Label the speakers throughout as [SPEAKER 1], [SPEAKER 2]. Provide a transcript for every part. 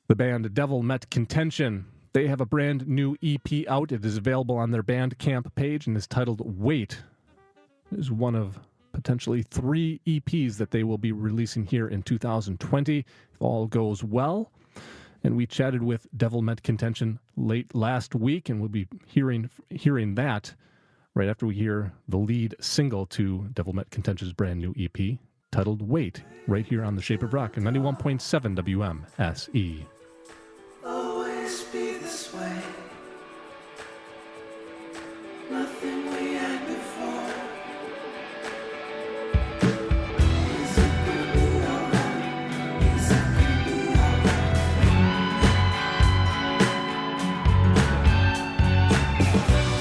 [SPEAKER 1] The band Devil Met Contention. They have a brand new EP out. It is available on their Bandcamp page and is titled Wait. It is one of potentially 3 EPs that they will be releasing here in 2020, if all goes well. And we chatted with Devil Met Contention late last week, and we'll be hearing that right after we hear the lead single to Devil Met Contention's brand new EP, titled Wait, right here on The Shape of Rock, and 91.7 WMSE.
[SPEAKER 2] Always be this way. Nothing we had before. Is it gonna be alright? Is it gonna be alright?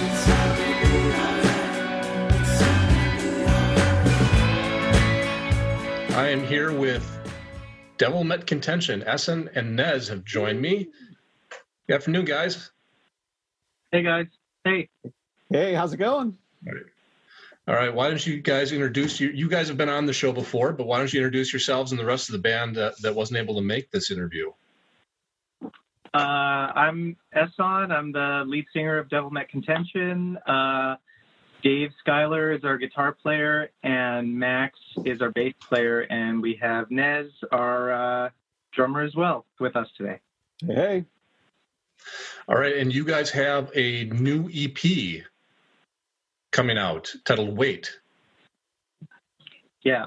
[SPEAKER 2] It's all gonna be alright. It's all gonna be alright.
[SPEAKER 3] I am here with Devil Met Contention. Ehson and Nez have joined me. Good afternoon, guys.
[SPEAKER 4] Hey, guys. Hey.
[SPEAKER 5] Hey, how's it going?
[SPEAKER 3] All right. Why don't you guys introduce you? You guys have been on the show before, but why don't you introduce yourselves and the rest of the band that wasn't able to make this interview?
[SPEAKER 4] I'm Ehson. I'm the lead singer of Devil Met Contention. Dave Schuyler is our guitar player, and Max is our bass player, and we have Nez, our drummer, as well, with us today.
[SPEAKER 5] Hey.
[SPEAKER 3] All right. And you guys have a new EP coming out titled Wait.
[SPEAKER 4] Yes.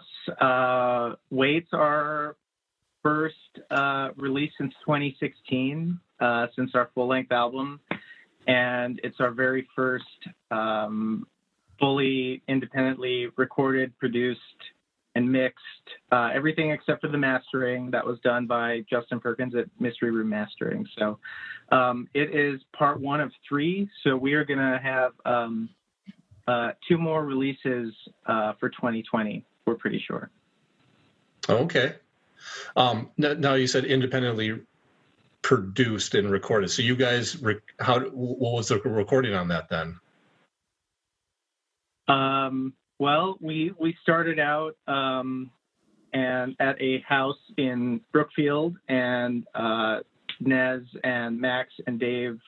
[SPEAKER 4] Wait's our first release since 2016, since our full-length album, and it's our very first fully independently recorded, produced, and mixed. Everything except for the mastering that was done by Justin Perkins at Mystery Room Mastering. So it is part 1 of 3. So we are going to have 2 more releases for 2020. We're pretty sure.
[SPEAKER 3] Okay. Now you said independently produced and recorded. So you guys, what was the recording on that then?
[SPEAKER 4] Well, we started out and at a house in Brookfield, and Nez and Max and Dave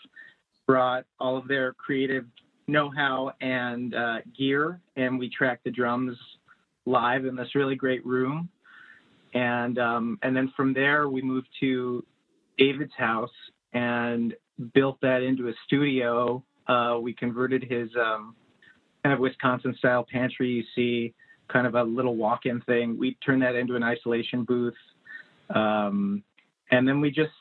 [SPEAKER 4] brought all of their creative know-how and gear, and we tracked the drums live in this really great room. And then from there, we moved to David's house and built that into a studio. We converted his kind of Wisconsin-style pantry you see, kind of a little walk-in thing. We turned that into an isolation booth. And then we just,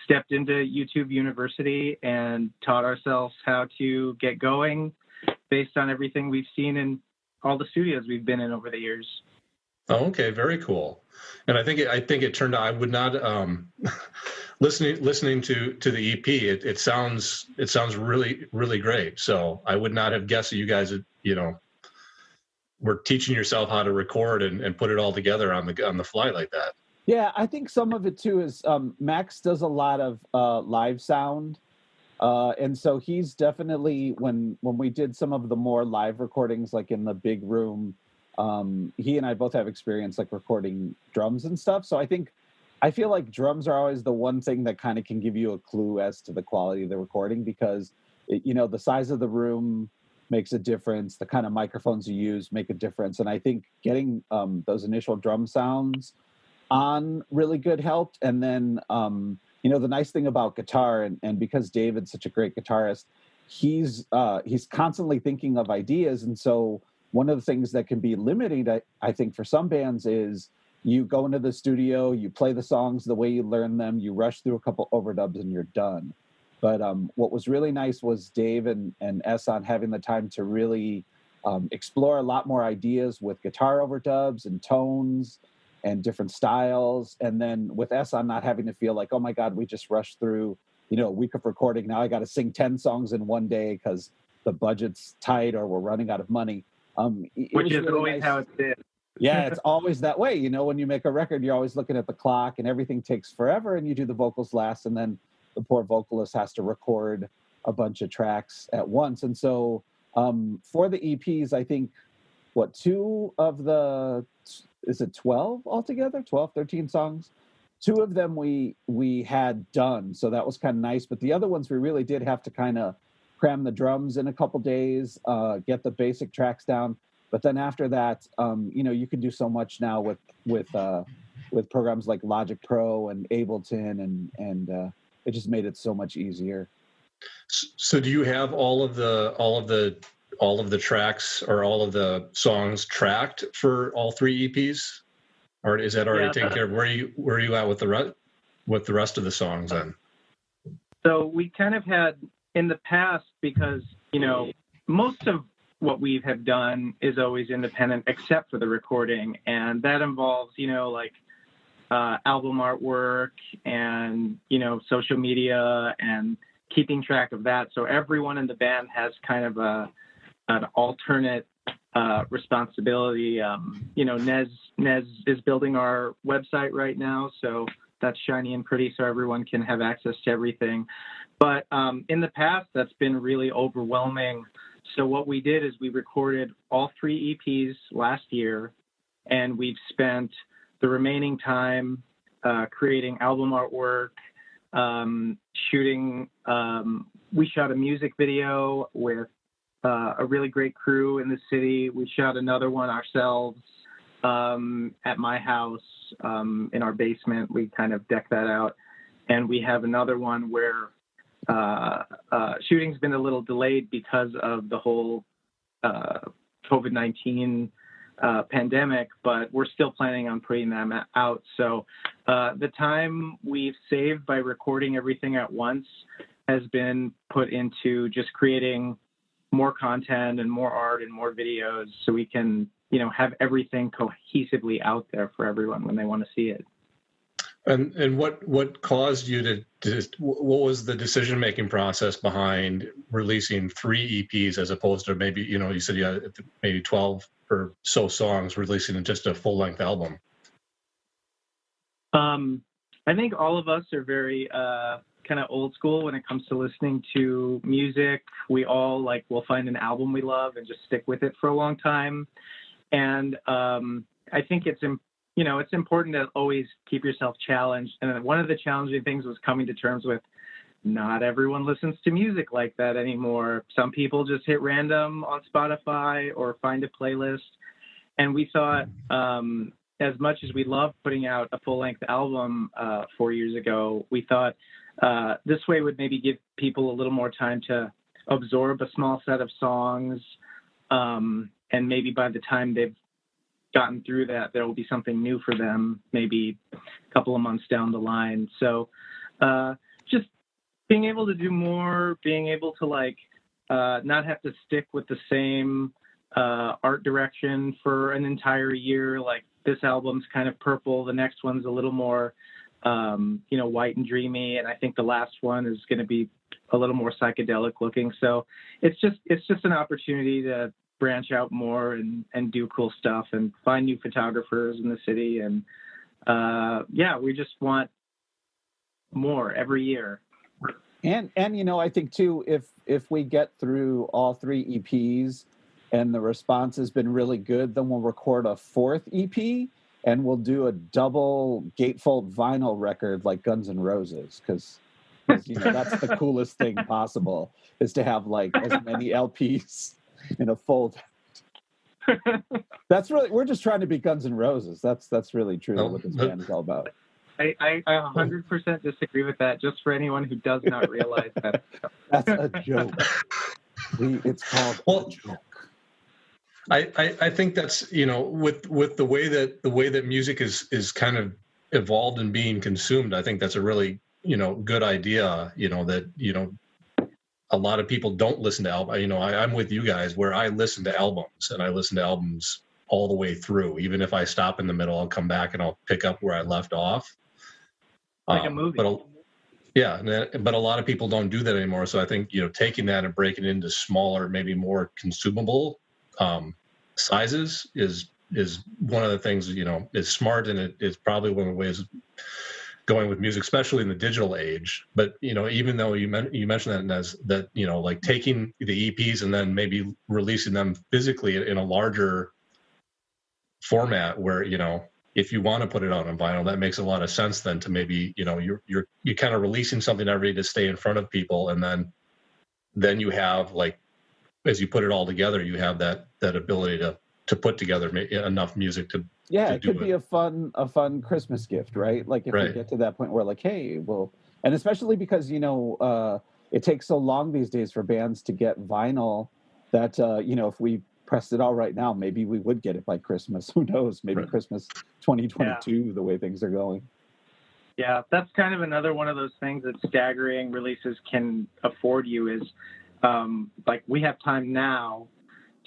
[SPEAKER 4] stepped into YouTube University and taught ourselves how to get going based on everything we've seen in all the studios we've been in over the years.
[SPEAKER 3] Oh, okay, very cool. And I think it turned out. I would not listening to the EP. It sounds really, really great. So I would not have guessed that you guys were teaching yourself how to record and put it all together on the fly like that.
[SPEAKER 5] Yeah, I think some of it too is Max does a lot of live sound, and so he's definitely when we did some of the more live recordings, like in the big room. He and I both have experience like recording drums and stuff. So I feel like drums are always the one thing that kind of can give you a clue as to the quality of the recording, because the size of the room makes a difference. The kind of microphones you use make a difference. And I think getting those initial drum sounds on really good helped. And then, the nice thing about guitar, and because David's such a great guitarist, he's constantly thinking of ideas. And so one of the things that can be limiting, I think, for some bands is you go into the studio, you play the songs the way you learn them, you rush through a couple overdubs, and you're done. But what was really nice was Dave and Ehson having the time to really explore a lot more ideas with guitar overdubs and tones and different styles. And then with Ehson not having to feel like, oh my God, we just rushed through, a week of recording. Now I got to sing 10 songs in one day because the budget's tight or we're running out of money.
[SPEAKER 4] Which is really always nice. How it's been.
[SPEAKER 5] Yeah, it's always that way. When you make a record, you're always looking at the clock and everything takes forever, and you do the vocals last, and then the poor vocalist has to record a bunch of tracks at once. And so for the EPs, I think, 2 of the, is it 12 altogether? 12, 13 songs? two of them we had done, so that was kind of nice. But the other ones we really did have to kind of cram the drums in a couple days, get the basic tracks down. But then after that, you can do so much now with programs like Logic Pro and Ableton, and it just made it so much easier.
[SPEAKER 3] So do you have all of the tracks or all of the songs tracked for all 3 EPs, or is that already taken care of? Where are you at with the rest of the songs then?
[SPEAKER 4] So we kind of had in the past, because most of what we have done is always independent except for the recording, and that involves album artwork and social media and keeping track of that. So everyone in the band has kind of an alternate responsibility. Nez is building our website right now, so that's shiny and pretty so everyone can have access to everything. But in the past, that's been really overwhelming. So what we did is we recorded all 3 EPs last year, and we've spent the remaining time creating album artwork, shooting. We shot a music video with a really great crew in the city. We shot another one ourselves at my house in our basement. We kind of decked that out. And we have another one where shooting's been a little delayed because of the whole COVID-19 pandemic, but we're still planning on putting them out. So the time we've saved by recording everything at once has been put into just creating more content and more art and more videos so we can, have everything cohesively out there for everyone when they want to see it.
[SPEAKER 3] And what caused you to what was the decision-making process behind releasing 3 EPs as opposed to maybe, you said you had maybe 12 or so songs, releasing just a full-length album?
[SPEAKER 4] I think all of us are very kind of old school when it comes to listening to music. We all we'll find an album we love and just stick with it for a long time. And I think it's important to always keep yourself challenged. And one of the challenging things was coming to terms with not everyone listens to music like that anymore. Some people just hit random on Spotify or find a playlist. And we thought, as much as we loved putting out a full-length album 4 years ago, we thought this way would maybe give people a little more time to absorb a small set of songs. And maybe by the time they've gotten through that, there will be something new for them, maybe a couple of months down the line. So just being able to do more, being able to not have to stick with the same art direction for an entire year. Like this album's kind of purple, the next one's a little more white and dreamy, and I think the last one is going to be a little more psychedelic looking. So it's just an opportunity to branch out more and do cool stuff and find new photographers in the city. And we just want more every year.
[SPEAKER 5] And I think too, if we get through all 3 EPs and the response has been really good, then we'll record a 4th EP and we'll do a double gatefold vinyl record like Guns N' Roses, because that's the coolest thing possible, is to have as many LPs in a fold. That's really, we're just trying to be Guns N' Roses. That's really truly what this band is all about.
[SPEAKER 4] I 100% disagree with that, just for anyone who does not realize that.
[SPEAKER 5] That's a joke. It's called a joke.
[SPEAKER 3] I think that's, with the way that music is kind of evolved and being consumed, I think that's a really, good idea, that, a lot of people don't listen to albums. I'm with you guys where I listen to albums, and I listen to albums all the way through. Even if I stop in the middle, I'll come back and I'll pick up where I left off.
[SPEAKER 4] Like a movie.
[SPEAKER 3] But a lot of people don't do that anymore. So I think, taking that and breaking it into smaller, maybe more consumable sizes is one of the things, is smart, and it is probably one of the ways going with music, especially in the digital age. But even though you mentioned that, Nez, that taking the EPs and then maybe releasing them physically in a larger format where if you want to put it out on vinyl, that makes a lot of sense then to maybe, you're kind of releasing something every day to stay in front of people. And then you have, like, as you put it all together, you have that ability to put together enough music to
[SPEAKER 5] it
[SPEAKER 3] do
[SPEAKER 5] could be a fun Christmas gift, right? Like if we
[SPEAKER 3] Right.
[SPEAKER 5] get to that point where like, hey, well, and especially because, it takes so long these days for bands to get vinyl that, if we pressed it all right now, maybe we would get it by Christmas. Who knows? Maybe
[SPEAKER 3] Right.
[SPEAKER 5] Christmas 2022, the way things are going.
[SPEAKER 4] Yeah, that's kind of another one of those things that staggering releases can afford you is, like, we have time now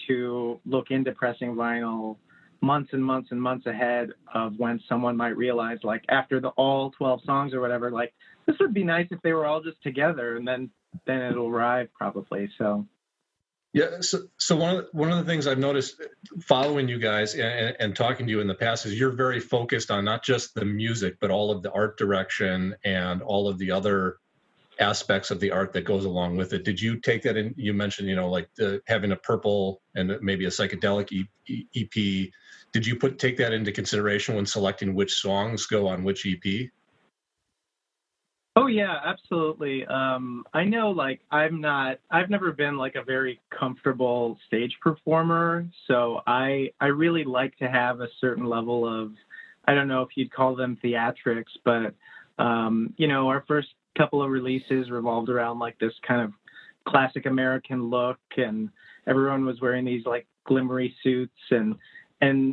[SPEAKER 4] to look into pressing vinyl months and months and months ahead of when someone might realize, like, after all 12 songs or whatever, like, this would be nice if they were all just together, and then it'll arrive probably. So
[SPEAKER 3] Yeah. So one of the things I've noticed following you guys and talking to you in the past is you're very focused on not just the music, but all of the art direction and all of the other aspects of the art that goes along with it. Did you take that in? You mentioned, like having a purple and maybe a psychedelic EP. Did you take that into consideration when selecting which songs go on which EP?
[SPEAKER 4] Oh yeah, absolutely. I know, like, I've never been like a very comfortable stage performer, so I really like to have a certain level of, I don't know if you'd call them theatrics, but our first couple of releases revolved around like this kind of classic American look, and everyone was wearing these like glimmery suits, and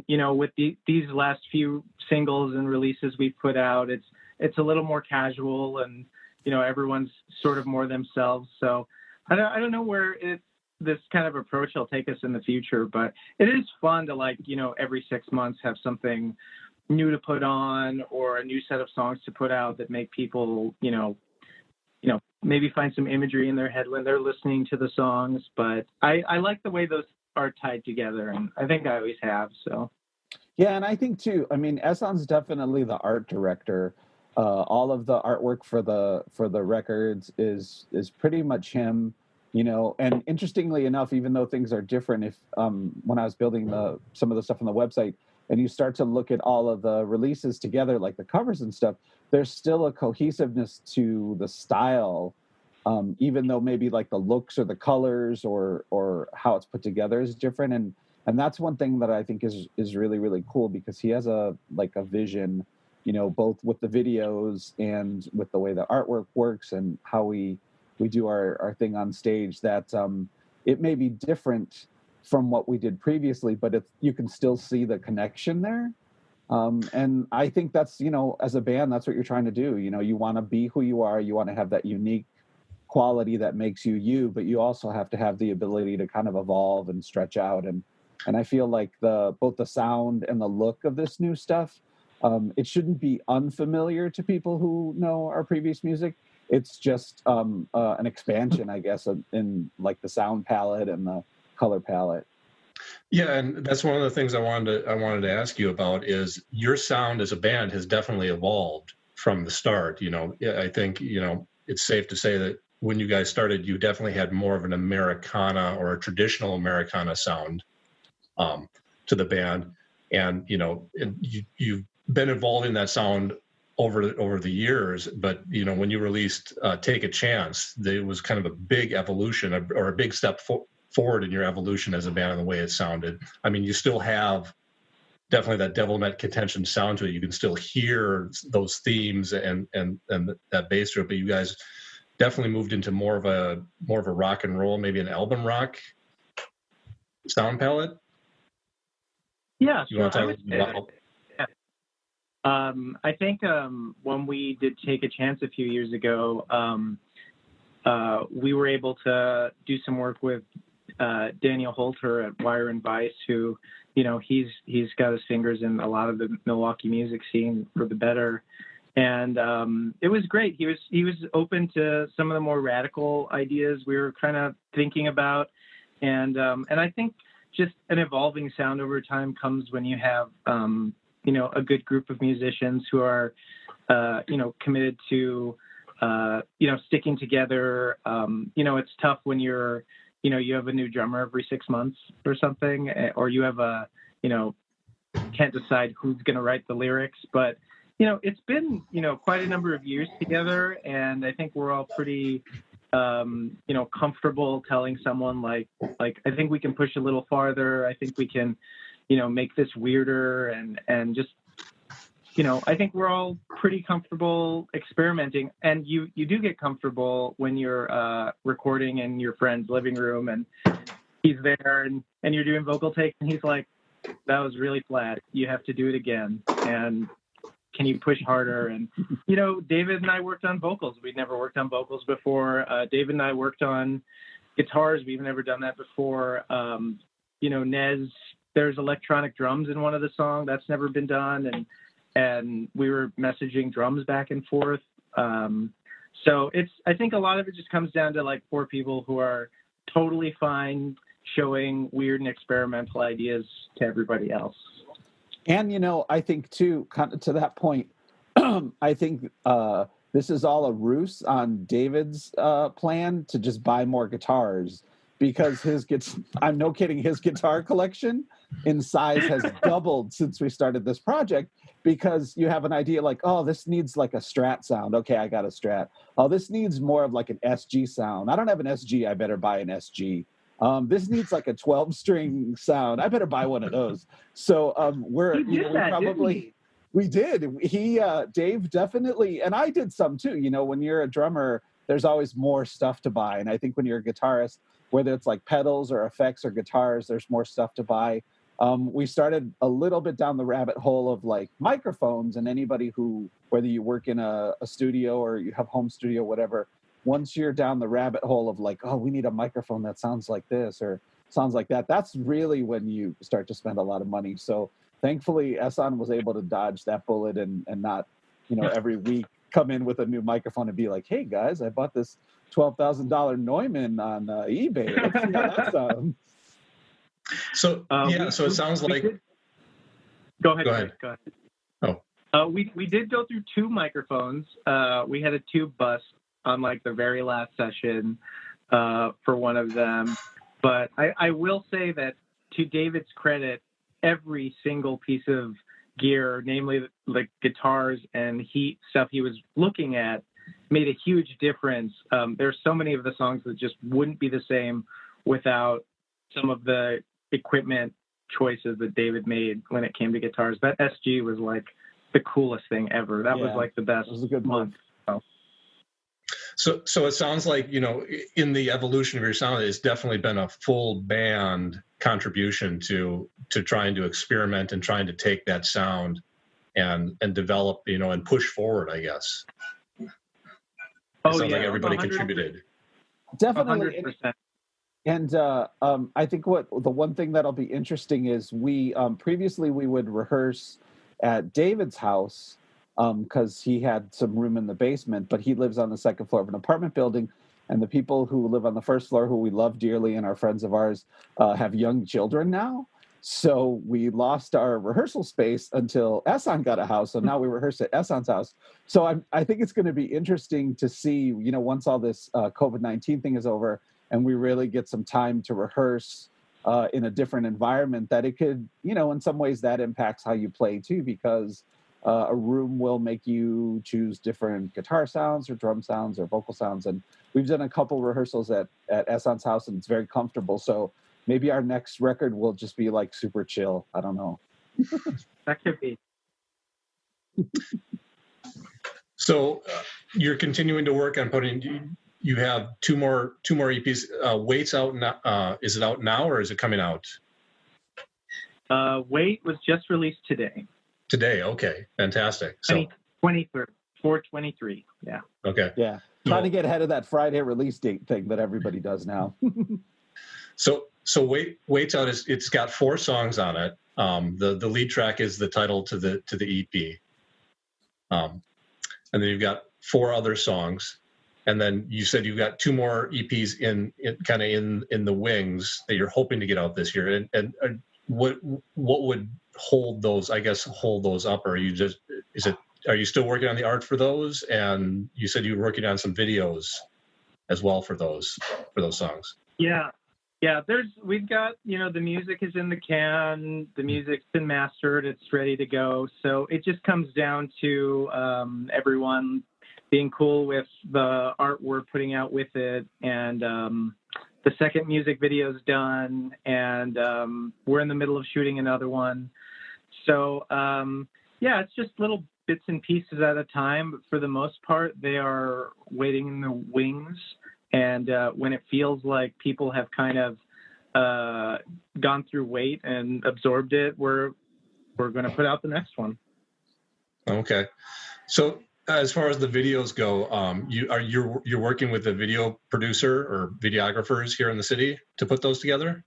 [SPEAKER 4] with these last few singles and releases we've put out, it's a little more casual, and everyone's sort of more themselves. So I don't know where this kind of approach will take us in the future, but it is fun to, like, every 6 months have something new to put on or a new set of songs to put out that make people maybe find some imagery in their head when they're listening to the songs. But I like the way those are tied together, and I think I always have. So
[SPEAKER 5] Yeah, and I think too, I mean, Ehson's definitely the art director. All of the artwork for the records is pretty much him, and interestingly enough, even though things are different, if when I was building some of the stuff on the website and you start to look at all of the releases together, like the covers and stuff, there's still a cohesiveness to the style, even though maybe like the looks or the colors or how it's put together is different. And that's one thing that I think is really, really cool, because he has a vision, both with the videos and with the way the artwork works and how we do our thing on stage, that it may be different from what we did previously, but you can still see the connection there. And I think that's, as a band, that's what you're trying to do. You want to be who you are. You want to have that unique quality that makes you, but you also have to have the ability to kind of evolve and stretch out. And I feel like both the sound and the look of this new stuff, it shouldn't be unfamiliar to people who know our previous music. It's just an expansion, I guess, in like the sound palette and the color palette.
[SPEAKER 3] Yeah, and that's one of the things I wanted to ask you about is your sound as a band has definitely evolved from the start. I think it's safe to say that when you guys started, you definitely had more of an Americana or a traditional Americana sound to the band, and you've been evolving that sound over the years. But when you released "Take a Chance," it was kind of a big evolution or a big step forward in your evolution as a band and the way it sounded. I mean, you still have definitely that devilmetcontention sound to it. You can still hear those themes and that bass to it, but you guys definitely moved into more of a rock and roll, maybe an album rock sound palette.
[SPEAKER 4] yeah,
[SPEAKER 3] You
[SPEAKER 4] sure.
[SPEAKER 3] want to talk about?
[SPEAKER 4] I think when we did Take a Chance a few years ago, we were able to do some work with Daniel Holter at Wire and Vice, who, he's got his fingers in a lot of the Milwaukee music scene for the better. And it was great. He was open to some of the more radical ideas we were kind of thinking about. And I think just an evolving sound over time comes when you have, a good group of musicians who are, committed to, sticking together. It's tough when you're, you have a new drummer every 6 months or something, or you have can't decide who's going to write the lyrics. But, it's been, quite a number of years together. And I think we're all pretty, comfortable telling someone like, I think we can push a little farther. I think we can, make this weirder and just, I think we're all pretty comfortable experimenting, and you do get comfortable when you're recording in your friend's living room and he's there and you're doing vocal takes and he's like, that was really flat. You have to do it again. And can you push harder? And, David and I worked on vocals. We'd never worked on vocals before. David and I worked on guitars. We've never done that before. Nez, there's electronic drums in one of the songs. That's never been done. And we were messaging drums back and forth. So I think a lot of it just comes down to like 4 people who are totally fine showing weird and experimental ideas to everybody else.
[SPEAKER 5] And, I think too, kind of to that point, I think this is all a ruse on David's plan to just buy more guitars, because I'm no kidding, his guitar collection in size has doubled since we started this project, because you have an idea like, oh, this needs like a Strat sound. Okay, I got a Strat. Oh, this needs more of like an SG sound. I don't have an SG. I better buy an SG. This needs like a 12-string sound. I better buy one of those. So we did. Dave definitely, and I did some too. When you're a drummer, there's always more stuff to buy. And I think when you're a guitarist, whether it's like pedals or effects or guitars, there's more stuff to buy. We started a little bit down the rabbit hole of like microphones, and anybody who, whether you work in a studio or you have home studio, whatever, once you're down the rabbit hole of like, oh, we need a microphone that sounds like this or sounds like that, that's really when you start to spend a lot of money. So thankfully, Ehson was able to dodge that bullet and not, every week come in with a new microphone and be like, hey guys, I bought this $12,000 Neumann on eBay. Let's see how that sounds.
[SPEAKER 3] So so it sounds like.
[SPEAKER 4] Go ahead.
[SPEAKER 3] Oh.
[SPEAKER 4] We did go through 2 microphones. We had a tube bust on like the very last session for one of them, but I will say that to David's credit, every single piece of gear, namely like guitars and heat stuff he was looking at, made a huge difference. There's so many of the songs that just wouldn't be the same without some of the equipment choices that David made when it came to guitars. That SG was like the coolest thing ever. That was like the best.
[SPEAKER 5] It was a good
[SPEAKER 4] month.
[SPEAKER 3] So it sounds like, in the evolution of your sound, it's definitely been a full band contribution to trying to experiment and trying to take that sound and develop, and push forward, I guess. It sounds like everybody
[SPEAKER 4] 100%.
[SPEAKER 3] Contributed.
[SPEAKER 5] Definitely.
[SPEAKER 4] 100%.
[SPEAKER 5] And I think the one thing that'll be interesting is we previously we would rehearse at David's house because he had some room in the basement, but he lives on the second floor of an apartment building. And the people who live on the first floor, who we love dearly and are friends of ours, have young children now. So we lost our rehearsal space until Ehson got a house. So now we rehearse at Ehson's house. So I think it's going to be interesting to see, once all this COVID-19 thing is over and we really get some time to rehearse in a different environment, that it could, in some ways that impacts how you play too, because a room will make you choose different guitar sounds or drum sounds or vocal sounds. And we've done a couple rehearsals at Ehson's house, and it's very comfortable. So maybe our next record will just be like super chill. I don't know.
[SPEAKER 4] That could be.
[SPEAKER 3] So you're continuing to work on putting. You have two more EPs. Wait's out now. Is it out now or is it coming out?
[SPEAKER 4] Wait was just released today.
[SPEAKER 3] Today, okay, fantastic. So
[SPEAKER 4] 23rd, 4/23. Yeah.
[SPEAKER 3] Okay.
[SPEAKER 5] Yeah. Trying to get ahead of that Friday release date thing that everybody does now.
[SPEAKER 3] So Wait's out. It's got 4 songs on it. The lead track is the title to the EP. And then you've got 4 other songs. And then you said you've got 2 more EPs in the wings that you're hoping to get out this year. And what would hold those up? Or are you still working on the art for those? And you said you were working on some videos as well for those songs.
[SPEAKER 4] Yeah. Yeah, we've got, the music is in the can, the music's been mastered, it's ready to go. So it just comes down to everyone being cool with the art we're putting out with it. And the second music video is done, and we're in the middle of shooting another one. So yeah, it's just little bits and pieces at a time. But for the most part, they are waiting in the wings. And when it feels like people have kind of gone through Wait and absorbed it, we're going to put out the next one.
[SPEAKER 3] Okay. So as far as the videos go, you're working with a video producer or videographers here in the city to put those together?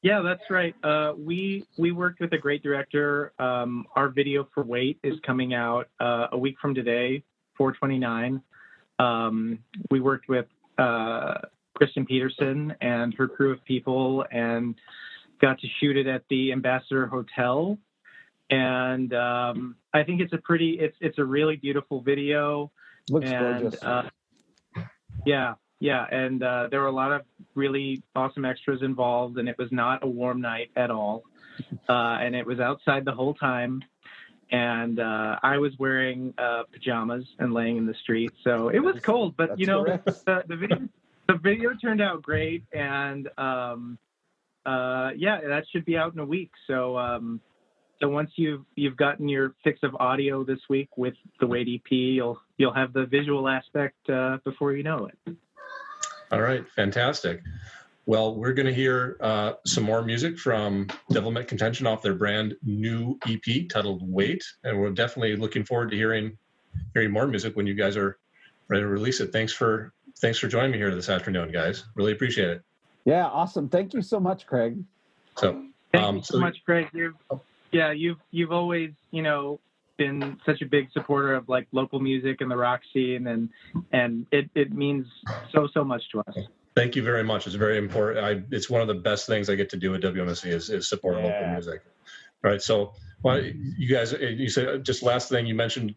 [SPEAKER 4] Yeah, that's right. We worked with a great director. Our video for Wait is coming out a week from today, 4/29. We worked with Kristen Peterson and her crew of people and got to shoot it at the Ambassador Hotel. And I think it's a really beautiful video.
[SPEAKER 5] Looks gorgeous.
[SPEAKER 4] Yeah. And there were a lot of really awesome extras involved, and it was not a warm night at all. And it was outside the whole time. And I was wearing pajamas and laying in the street, so it was cold. But the video turned out great, and yeah, that should be out in a week. So once you've gotten your fix of audio this week with the Wait EP, you'll have the visual aspect before you know it.
[SPEAKER 3] All right, fantastic. Well, we're going to hear some more music from Contention off their brand new EP titled Wait, and we're definitely looking forward to hearing more music when you guys are ready to release it. Thanks for joining me here this afternoon, guys. Really appreciate it.
[SPEAKER 5] Yeah, awesome. Thank you so much, Craig.
[SPEAKER 3] So,
[SPEAKER 4] thank you so much, Craig. You've always been such a big supporter of like local music and the rock scene, and it means so much to us.
[SPEAKER 3] Thank you very much. It's very important. It's one of the best things I get to do at WMSE is support local music. All right. So you guys, you said just last thing you mentioned,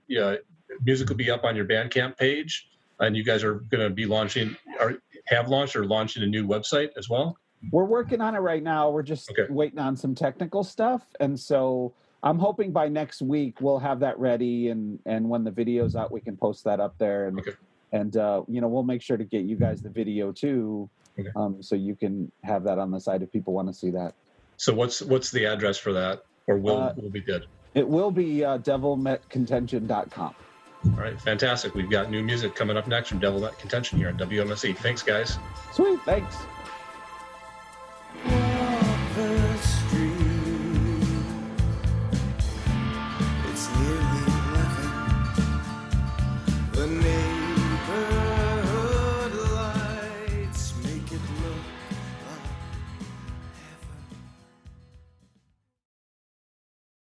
[SPEAKER 3] music will be up on your Bandcamp page, and you guys are going to be launching or have launched or launching a new website as well.
[SPEAKER 5] We're working on it right now. We're just waiting on some technical stuff. And so I'm hoping by next week we'll have that ready. And when the video's out, we can post that up there. And we'll make sure to get you guys the video too, so you can have that on the site if people want to see that. So
[SPEAKER 3] what's the address for that, or will be good?
[SPEAKER 5] It will be devilmetcontention.com.
[SPEAKER 3] All right, fantastic. We've got new music coming up next from Contention here on WMSE. Thanks, guys.
[SPEAKER 5] Sweet, thanks.